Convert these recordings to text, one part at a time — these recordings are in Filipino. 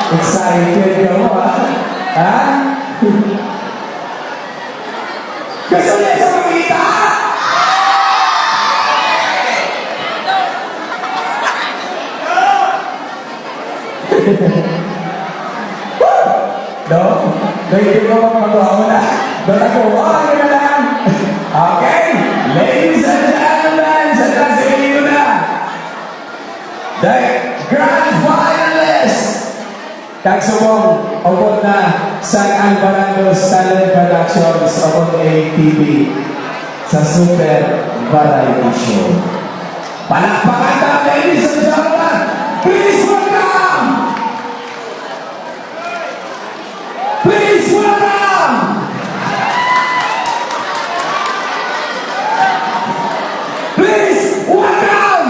Excited ka mo, ha? Ha? Gusto niya sa makita? No? Hindi ko magpagawa mo na. Doon ako, ano na lang? Okay, ladies and gentlemen, sa Brazil na, the grand finalist, tagsubong, upod na San Alvarado's Talent Productions upod ATV sa Super Variety Show. Palakpakan na, ladies and gentlemen, please welcome! Please welcome! Please welcome!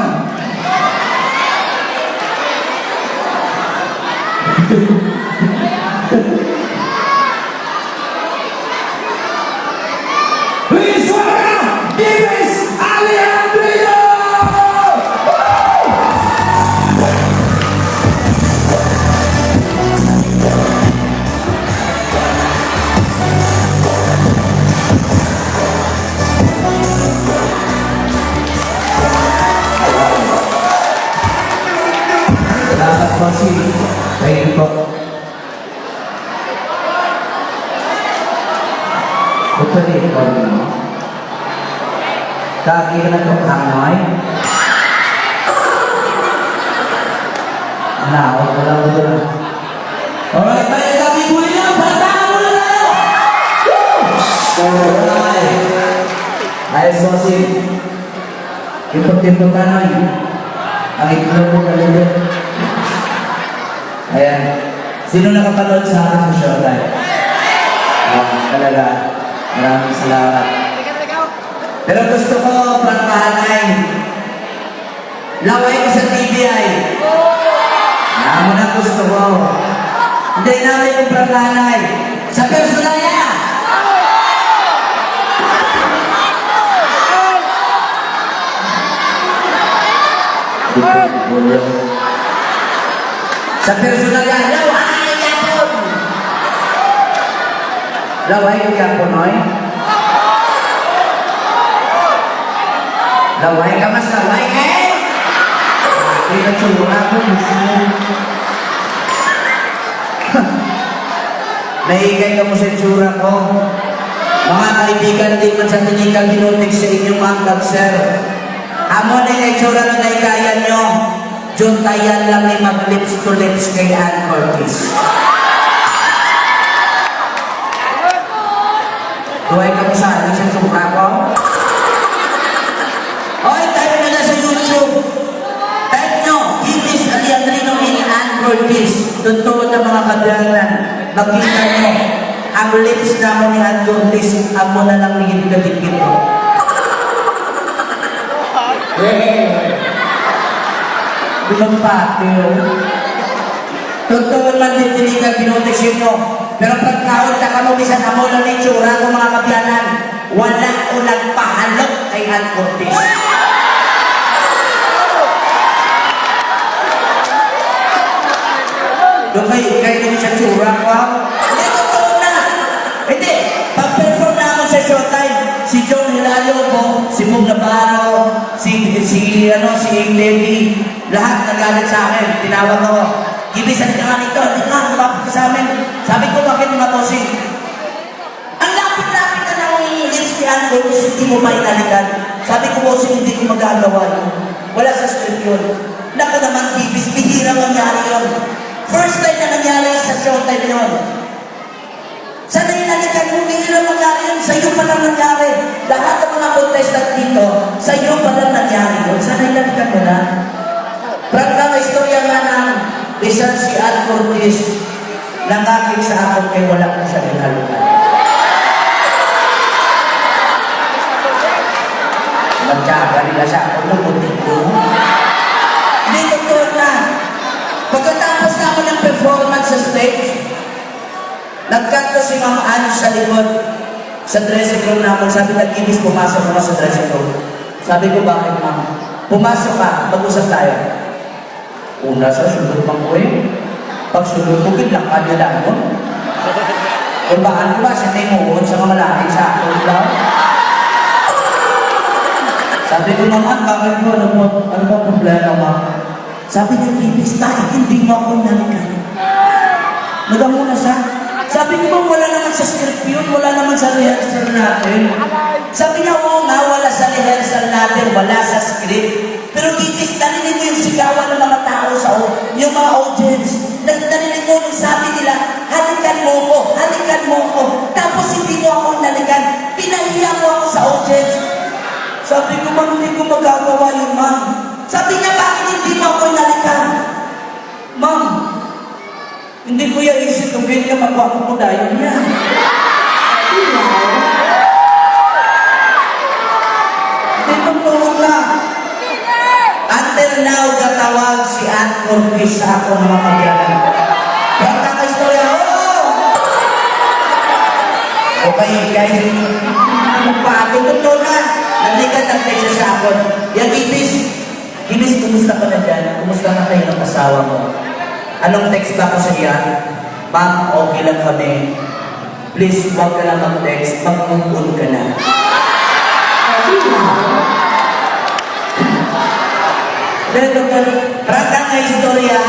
Please welcome! Give us Alejandro! Salamat po si Thank you po. Ito din ito mo. Kaki ka na itong hangoy. Naawag ko lang ito lang. Alright, tayo kami muli lang. Pagtakan mo na tayo! Alright. Ayos po si Tipot-tipot kanoy. Ang itlog mo kalibit. Ayan. Sino nakapanood sa akin sa Showtime? Talaga. Maraming salamat. Pero gusto ko, prangkahanay. Laway ko sa TVI. Naman ang gusto ko. Hindi namin yung prangkahanay. Sa personal niya! Sa personal yan, laway yapon! Laway ko yapon, oy? Laway ka mas laway, eh? Hindi ka tsura ko, naigay ka mo sa tsura ko. Mga kaibigan, di man sa tinikal binutik sa inyong angkag, sir. Amo na yung itsura na naikayan nyo, juntayan lang ni mag-lips to lips kay Ann Curtis. Duhay ka mo sa akin sa tsura ko? Oy, tayo na na sa YouTube. Type nyo, Givis Alejandrino in Ann Curtis. Totoo na mga kadyanan. Makita nyo, ang lips naman ni Ann Curtis, amo na lang nigit kadikit ko. Lumapatiw. Totoo man din tinigal binotisyon nyo. Pero pagkaon na kamo bisan amo lang ni tsura ko mga kabyanan, wala ko nagpahalok kay Ann Curtis. Dumay, kayo naman sa tsura ko ha? Hindi, totoo na. Hindi, pag-perform na ako sa Showtime, si John Hilario po, si Mug Navarro, si Levi, lahat nagalit sa akin. Tinawag ako, Gibisan ka nga nito, hindi nga, lumapit ka sa amin. Sabi ko, bakit matosing? Ang lapit-lapit ka ng lips ni Ann Curtis, hindi mo mainalikan. Sabi ko, bossing, hindi ko magagawa yun. Wala sa script yun. Naku naman, Gibis, bihira mangyari yun. First time na nangyari sa Showtime yun. Sana inalikan mo, bihira mangyari yun. Sa iyo pa lang nangyari. Lahat ng mga contestant dito, sa iyo pa lang nangyari yun. Sana inalikan mo na. Prangka, may istorya nga ng isang si Ann Curtis nangakit sa akin kay wala ko siya inalukan. Magkaga nila sa akin ng muntik ko. Hindi totoo na. Pagkatapos na ako ng performance sa stage, nagkanto si Ma'am Ann sa likod sa dressing room namin. Sabi, nag-ibis, pumasok ako sa dressing room. Sabi ko, bakit ma'am? Pumasok ka, mag-usap tayo. Una sa sunod pang kuwi. Pag sulutugin lang ka nila mo. Kung baan ko ba siya timuon sa mga malaking sa akin daw? Sabi ko naman, bakit mo? Ano ba problema mo? Sabi niya, Ibis, bakit hindi mo ako nalikan? Madam muna siya. Sabi ko ba, wala naman sa script yun, wala naman sa rehearsal natin. Sabi niya, oo nga, wala sa rehearsal natin, wala sa script. Pero Ibis, narinig mo yung sigawan ng mga tao sa yung mga audience. Narinig mo yung sabi nila, halikan mo ko, halikan mo ko. Tapos hindi mo ako nalikan, pinahiya mo ako sa audience. Sabi ko, ma'am, hindi ko magagawa yun, ma'am. Sabi niya, bakit hindi mo ako nalikan? Ma'am, hindi ko yung isip kung ganyan magwako ko dahil niya. Hindi totoo na. Until now, gatawag si Ann Corpus sa ako mga kabiyanan. Kaya kaka-istorya, okay, guys. Pagpato, totoo na. Nalikan ang siya sa akin. Yan, Ibis, kumusta ka na dyan? Kumusta na kayo ng asawa mo? Anong text ba ko sa iya? Ma'am, okay lang kami. Please, huwag ka lang mag-text. Mag-move ka na. Pero, ratang na istorya,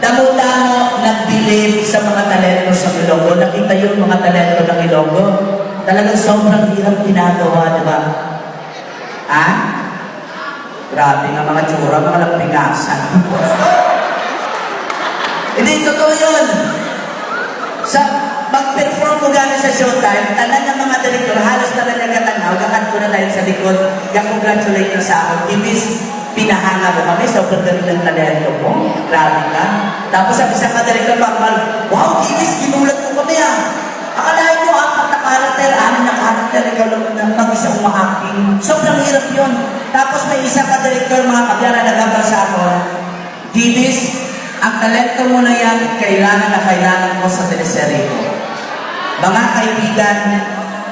damo-damo nagbilib sa mga talento sa Ilonggo. Nakita yung mga talento ng Ilonggo. Talagang sobrang hirap ginagawa, di ba? Ha? Grabe nga mga tsura, mga nagpingasan. Hindi, totoo yun. Sa mag-perform ko gano'n sa showtime, tanan ng mga direktor, halos na lang nagkatanaw, gakan ko na dahil sa likod, congratulate na sa akin. Ibis, pinahanga mo kami, sobrang galing ng talento mo. Grabe ka. Tapos sabi sa mga direktor, wow, Ibis, ginulat mo kami ah. Akalain mo, 4 na karakter, 6 na karakter, ikaw lang mag-isa umahacking. Sobrang hirap yun. Tapos may isang ka-director, mga kabyara, nagabal sa ako. Ibis, ang talento mo na yan, kailangan na kailangan mo sa teleserye ko. Mga kaibigan,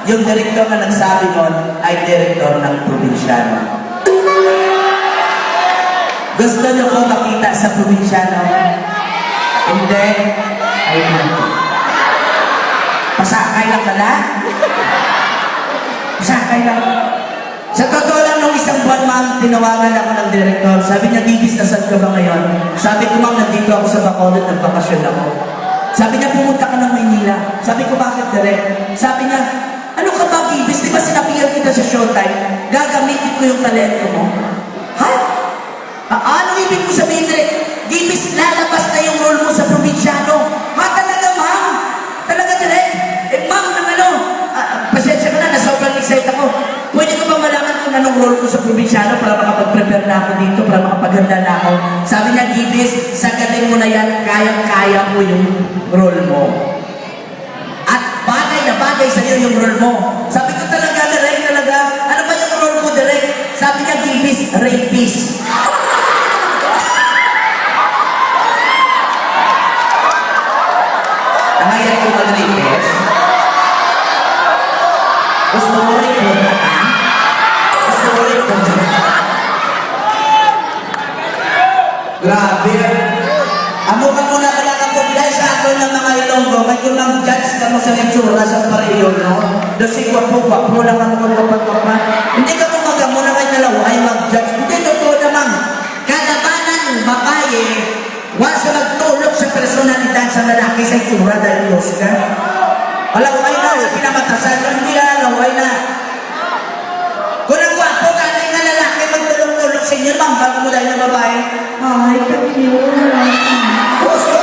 yung direktor na nagsabi nun ay direktor ng probinsyano. Gusto niyo ko makita sa probinsyano? Hindi. Ay, pasakay lang pala? Pasakay lang. Sa totoo lang, nung isang buwan, ma'am, tinawagan ako ng direktor. Sabi niya, Ibis, nasan ka ba ngayon? Sabi ko, ma'am, nandito ako sa Bacolod, nagbakasyon ako. Sabi niya, pumunta ka ng Maynila. Sabi ko, bakit direct? Sabi niya, ano ka ba, Ibis? Di ba sinabihan kita sa showtime? Gagamitin ko yung talento mo. Ha? Anong ibig mo sabihin, direct? Ibis, lalabas na yung role mo sa probinsyano. Ha, talaga, ma'am? Talaga, direct? Ma'am, nang ano? Pasensya ka na, sobrang excited ako. Pwede ko ba malaman kung anong role ko sa probinsyano para makapag-prepare na ako dito, para makapaghanda na ako? Sabi niya, Ibis, sa galing mo na yan, kayang-kaya mo yung role mo. At bagay na bagay sa iyo yung role mo. Sabi ko talaga, direct talaga. Ano ba yung role ko, direct? Sabi niya, Ibis, rapist. Nangayan ko mag-rapist. Gusto mo rin po na ka? Gusto mo rin po na ka? Grabe. Amo ka muna pala kapag dahil sa ako ng mga Ilonggo, may kulang judge ka mo sa itsura sa pareyo, no? Dosi gwapo-gwapo lang ang mga kapag-kapag. Hindi ka mo magamuna kayo nalaw ay mag-judge. Hindi, totoo naman. Kalabanan, babae, wala sa magtulog sa personalidad sa lalaki sa itsura dahil Diyos ka. Alaway na sa pinamatasan, hindi na alaway na. Kung ang gwapo ka na yung lalaki magtulog-tulog sa inyo, bago mo dahil na babae, ay, ka-cute. Gusto!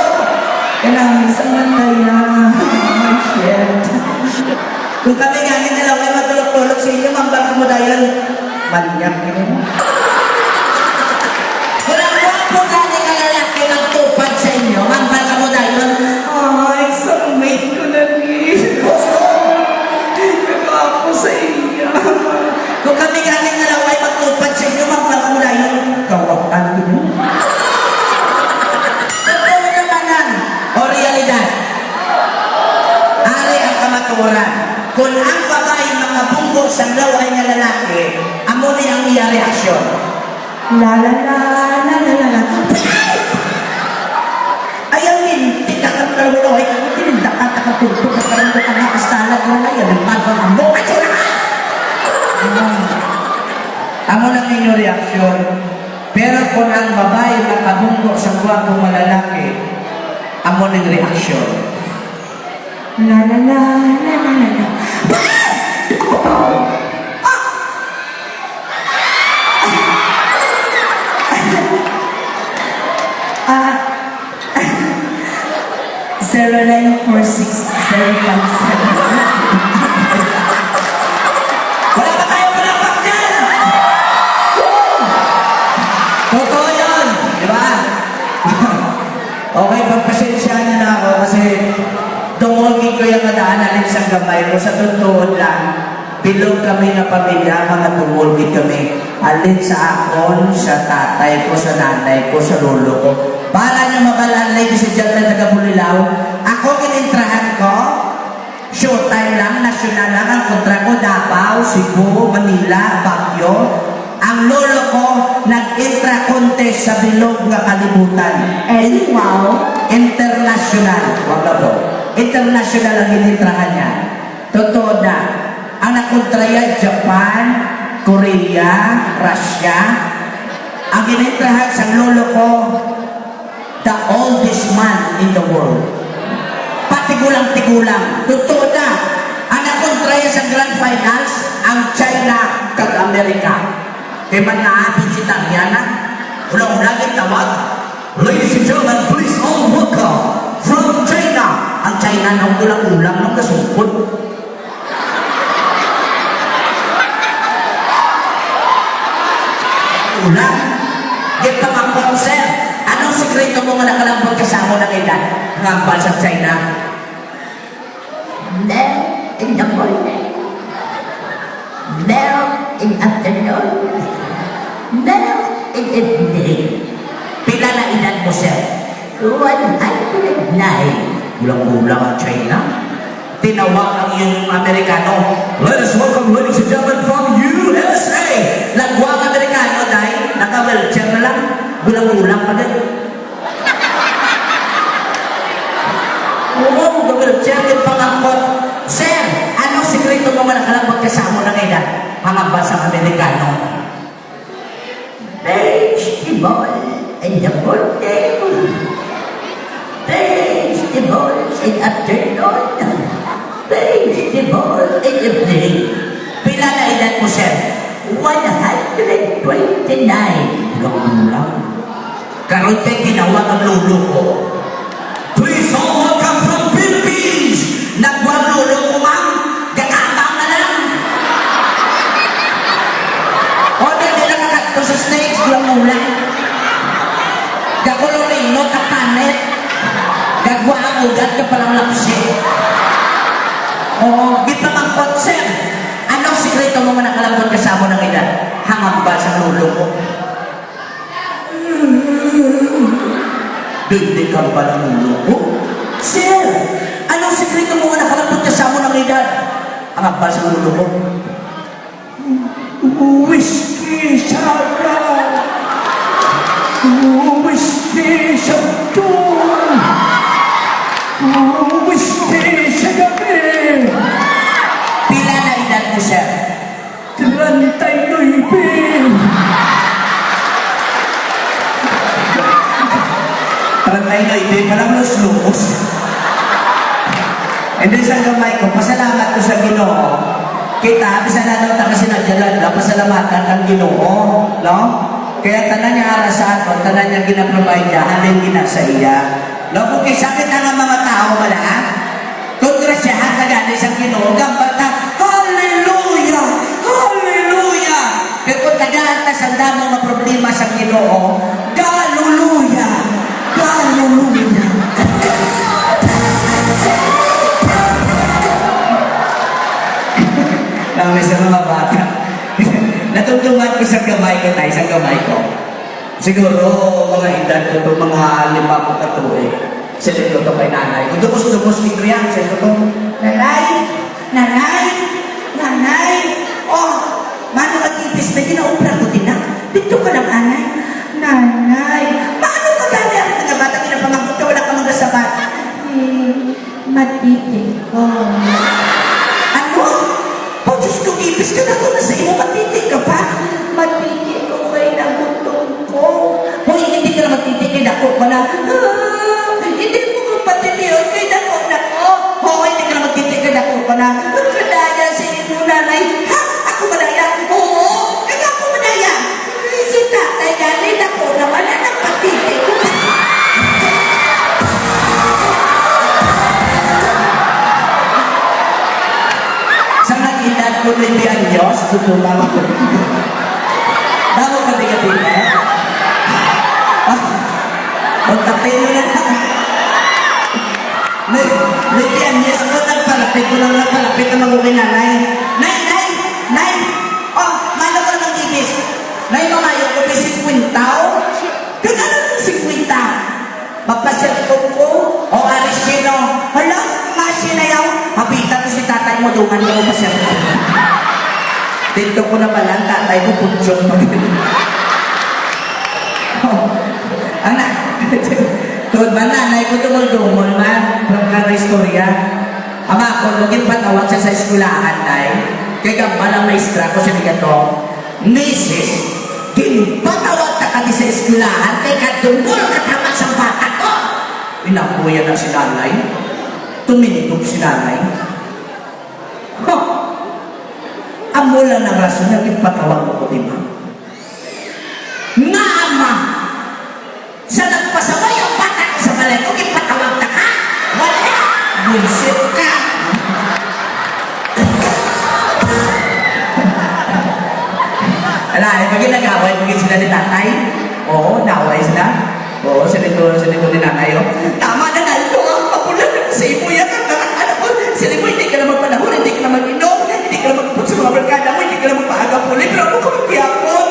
Kailangan isang mataya. Ay, shit. Kung kami ganin alaway magtulog-tulog sa inyo, bago mo dahil manyak yun. Kung ang gwapo ka na yung lalaki magtupad sa inyo, bago mo dahil ay, isang mate ko na ako sa iyo. Kung kami galing na lang ay magtupad sa inyo, magpapula yung kawapan ko nyo. Totoo naman o realidad. Ari ang kamaturan. Kung ang babae makabunggo sa laway ng lalaki, amo ni ang iya reaksyon. La la la la la la la. Ay, ang inyong reaksyon. Pero kung ang babae nakabunggo sa gwapong malalaki, amo ng reaksyon. La la la la la la la. Ah. 0946-057. Wala ba tayo palakpak dyan? Totoo yun, di ba? Okay, pagpasensyahan niyo na ako kasi tumulgin ko yung madaanan sa gamay ko. Sa totoo lang, bilog kami na pamilya, mga tumulgin kami. Alin sa akon, sa tatay ko, sa nanay ko, sa lolo ko. Para niyo mabalaan, ladies and gentlemen, taga Bulilaw, ako kinintrahan ko, showtime lang, nasyonal lang ang kontra ko, Davao, Cebu, Manila, Baguio. Ang lolo ko, nag-intra-contest sa bilog nga kalibutan. And wow. International. Wag na bro. International ang inintrahan niya. Totoo na. Ang nakontraya, Japan, Korea, Russia. Ang inintrahan sa lolo ko, the oldest man in the world. Patigulang-tigulang. Totoo na. Ang nakontraya sa Grand Finals, ang China kag Amerika. Kaya man naabit si Tariana, ulang-ulagin tawag. Ladies and gentlemen, please all welcome from China. Ang China na ulang-ulang ng kasungkot. Ulang. Get pa mga konser. Anong sekreto mo nga nakalampag kasama ng edad? Ngambal sa China. Now in the morning. Now in afternoon. Now in evening. Pila na edad mo, sir? 109. Ulang-ulang ang China. Tinawag ang iyong Amerikano. Let us welcome, ladies and gentlemen, from USA. Lagwang Amerikano dahil naka-wheelchair na lang. Ulang-ulang pa din. Oo, naka-wheelchair din pangangkot. Sir, anong sekreto mo nga nakalabag kasama ng edad? Mga basang Amerikano. Vegetable in the morning. Vegetable in afternoon. Vegetable in evening. Pila na edad mo, sir? 129. Ulang-ulang. Karoon tayo tinawag ang lolo ko. Please all welcome from Philippines! Nagwag lolo ko, ma'am. Gakatang na lang. O, hindi lang nakato sa stage, ulang-ulang. Gakulorino, kapanet. Gagwa ang ugat ka palang lapsi. Oo, di pa mang konser. Anong sikreto mo man nakalambot kasama ng edad? Hangambal sa lolo ko. Hindi ka ba ng lolo ko? Sir, anong sikreto mo man nakalambot kasama ng edad? Hangambal sa lolo ko. Whiskey sarap. Whiskey sa tuwan. Whiskey sa gabi. Pila na edad mo, sir? 39. Trantay na ibig, parang los-los. And then sa gamay ko, pasalamat ko sa Ginoo. Kita, bisa na daw ta kasi nagdalag na, pasalamatan ang Ginoo. No? Kaya tanan niya ara sa ato, tanan niya ginaprovide niya, halin gina sa iya. No? Kung kisakit na nga mga tao wala, kongrasyahan na gani sa Ginoo, gambat na, Hallelujah! Hallelujah! Kaya kung tagaan ta sa damo nga problema sa Ginoo, Galuluya! Galuluya! Dami sa mga bata. Natutungad ko sa gamay ko tayo, sa gamay ko. Siguro, mga edad ko ito, mga 5 ko katuloy. Sila ito kay nanay. Kung dumos-dumos dito yan, sila ito, Nanay! Nanay! Nanay! Oh! Mano mag-ipis na ginaupra ko din na? Dito ka lang, anay. Nanay! Paano ka gani ang mga bata pinapamangkot ka? Wala ka mga sabat. Matitig ko. Ano? Oh, Diyos ko, ipis ka na ko na sa iyo. Matitig ka pa? Matitig ko ko na, hindi mo ko patitiyon kay dako nako. Oo, hindi ka na magtitigil ako ko na. Kadaya sa inyo nanay. Ha? Ako madaya? Oo, kaya ako madaya. Si tatay nanay ako naman na nagpatitig ko. Sa nag-edad ko 20 anyos, tutulong ako. Damo ka bigatin na? Magkapelo na lang. May anyos ko, nagpalapit ko lang nagpalapit na mag-uwi nanay. Nay! Oh, mano ka ng ibis. Nay, mamayo ko may 50. Kaya na ng 50. Magpasyal ko o aris kino. Hala, masina yaw. Hapitan ko si tatay mo, dungan ko pasyal ko. Dito ko na pala, tatay ko punsyong pag-ibig. Ang na, tuod ba nanay ko dumol-dumol man, from ka na istorya. Ama ko, lugin patawag siya sa eskulahan, tay. Kaya gamba ng maestra ko siya ni gato, Mrs. Ginpatawag ka kami sa eskulahan, kaya kadumol katamat sa bata ko. Pinakuya na si nanay, tuminitog si nanay. Amo lang ng rason na ginpatawag mo ko, diba? Nga ama! Sa nagpasaway ang bata ko sa balay ko, ipatawag na ka? Wala! Bullshit ka! Ala, pag ginagaway, pag sila ni tatay, oo, naway sila. Oo, sinito ni nanay, oh. Tama na nalito, ah, papulan na sa imo yan, anak ko. Sila mo, hindi ka na magpanahon, hindi ka na mag-inom, hindi ka na magpun sa mga barkada mo, hindi ka na magpaaga puli, pero ano ka magyapon?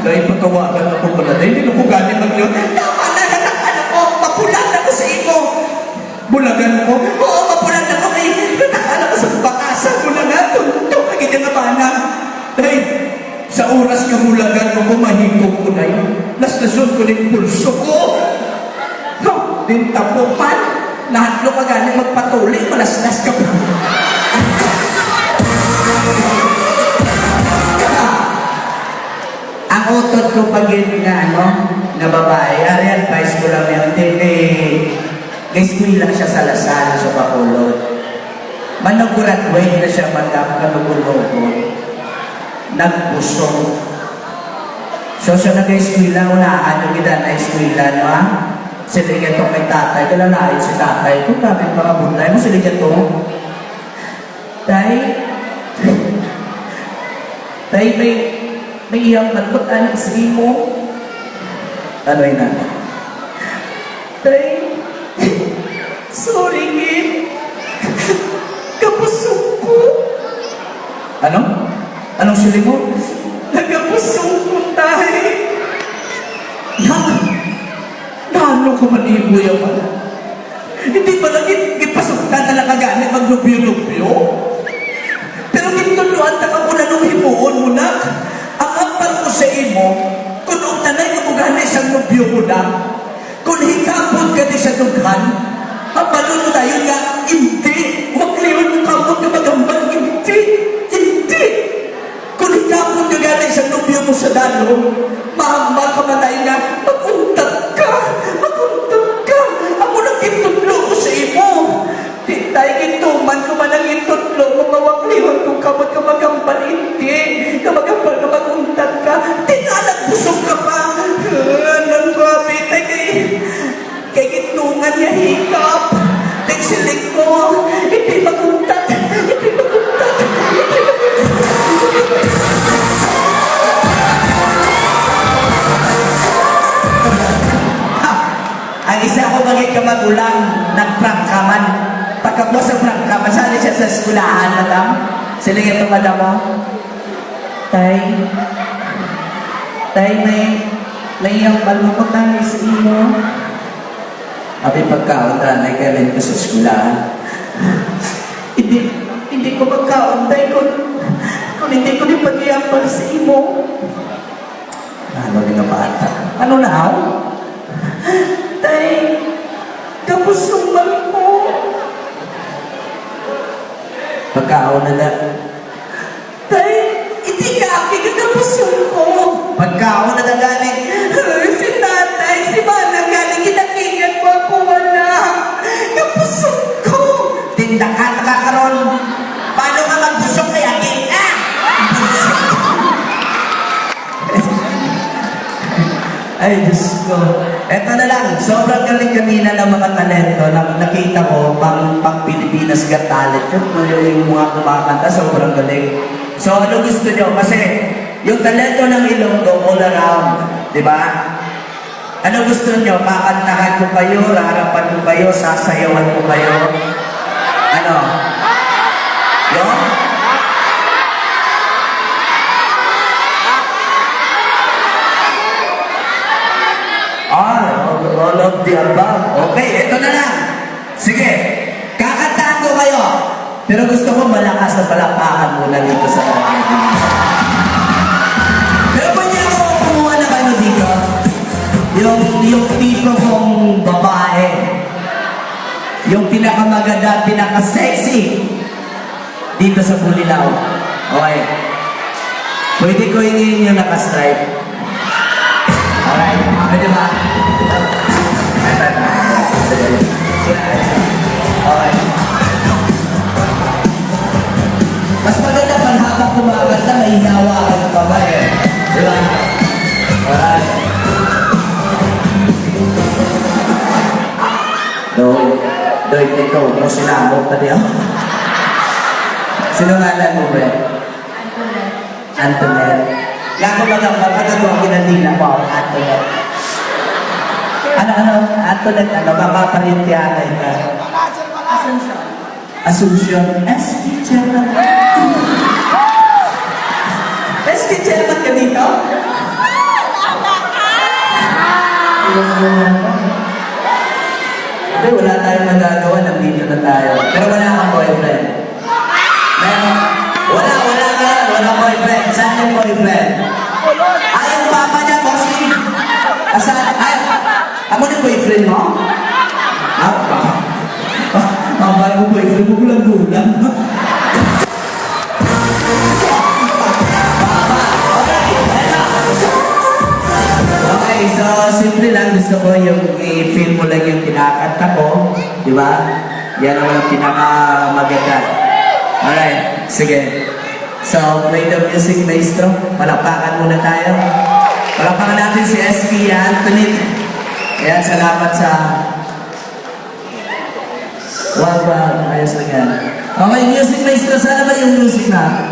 Dahil patawagan ako pala, dahil hindi ko galing mag-inom. Tama na, anak ko, papulan na ko sa imo. Bulagan mo? Oo, papulan na ko, eh. Natakala ko sa bakasan mo na nga, tuntok, agad yung napanang. Dahil, sa oras ka mulagan mo, mahigog ko na yun. Nastasun ko ng pulso ko. No, din tapupan. Nahadlo ka gani magpatuloy, malaslas ka pa. Ang utot ko pag yun nga, na babae, ari advice ko lang yun, eskwela siya sa Lasal, sa Bacolod. Managurat-wait na siya, madam, kanugulogon. Nagbusong. So, siya nag-eskwela, unaan yung gida na eskwela, no, ha? Sila ito may tatay, kalalain si tatay. Kung kami mga bunlay mo, sila ito. Tay, may iyang nagputan sa imo. Ano yun na? Tay, sorry, Gin. Kapusong ko. Ano? Anong sili mo? Nagapusong ko, tay. Nano ko manibo yaman? Hindi ba lagi ipasok ka talaga gani maglubyo-lubyo? Pero gintuluan ta ka muna nung himuon mo na. Ang apal ko sa imo, kung ang tanay mo gani sa lubyo mo na, kung hikapon ka di sa dughan, apalun mo tayo nga, hindi. Makliwan mo kapon ka magambang, hindi. Hindi. Kung hikapon ka gani sa lubyo mo sa dalong, mahamba ka matay nga, maguntat ka. Ako nang gintutlo ko sa imo. Titay, gintuman ko man ang gintutlo mo, mawakliwan kung kamot ka magambal, hindi. Kamagambal ka maguntat ka. Tinalag busog ka pa. Anong grabe, tay, kay gintungan niya hikap. Nagsilig ko, hindi maguntat. Hindi maguntat. Hindi maguntat. Ang isa ko bagay ka magulang, nagprangkaman. Pagkabuas ng prangkaman, sali siya sa eskulahan, madam. Sila yung madam mo. Tay, may iyang malukot na sa iyo. Abi pagkaon, nay kailan ko sa eskulahan. Hindi ko magkaon, tay, kung hindi ko din pag-iapal sa imo. Ano din ang bata? Ano na ako? Tay, kapusuman ko. Pagkaon na na. Tay, hindi ka aking kapusun ko. Pagkaon na na galing. Si tatay, si mana galing, Ay, Diyos ko. Eto na lang, sobrang galing kanina ng mga talento na nakita ko pang Pilipinas Got Talent. Yung mga kumakanta, sobrang galing. So, ano gusto nyo? Kasi yung talento ng Ilonggo all around, di ba? Ano gusto nyo? Kakantahan ko kayo, harapan ko kayo, sasayawan ko kayo. Ano? Yung? All of the above. Okay, ito na lang. Sige, kakantahan ko kayo. Pero gusto ko malakas na palakpakan muna dito sa kanya. Pero pwede ako kumuha na kayo dito. Yung tipo kong babae. Yung pinakamaganda, pinaka-sexy. Dito sa Bulilao. Okay. Pwede ko hingin yung naka-stripe. Alright, pwede ba? Okay. Mas maganda pag habang kumakanta, may hinawakan pa ba eh. Di ba? Alright. Doy, ikaw, mo sinamot na diyan. Sino ngalan mo, Bre? Antoinette. Gako ba lang, magkagawa kinandila ko, Antoinette. Ano, Antoinette, makaparintihan na ito. Asuncion. SK Chairman. SK Chairman ka dito? Hindi, wala tayong magagawa. Nag-video na tayo. Pero wala kang boyfriend. Meron? Wala boyfriend. Saan yung boyfriend? Ay, yung papa niya, bossing. Asan? Ay, ako na boyfriend mo? Apa? Parang mo boyfriend mo gulang-gulang. Okay, so simple lang. Gusto ko yung i-feel mo lang yung kinakanta ko. Di ba? Yan naman ang pinakamaganda. Alright, sige. So, play the music, maestro. Palakpakan muna tayo. Palakpakan natin si SK Antoinette. Ayan, salamat sa... Wow, ayos na yan. Okay, music maestro. Sana ba yung music na?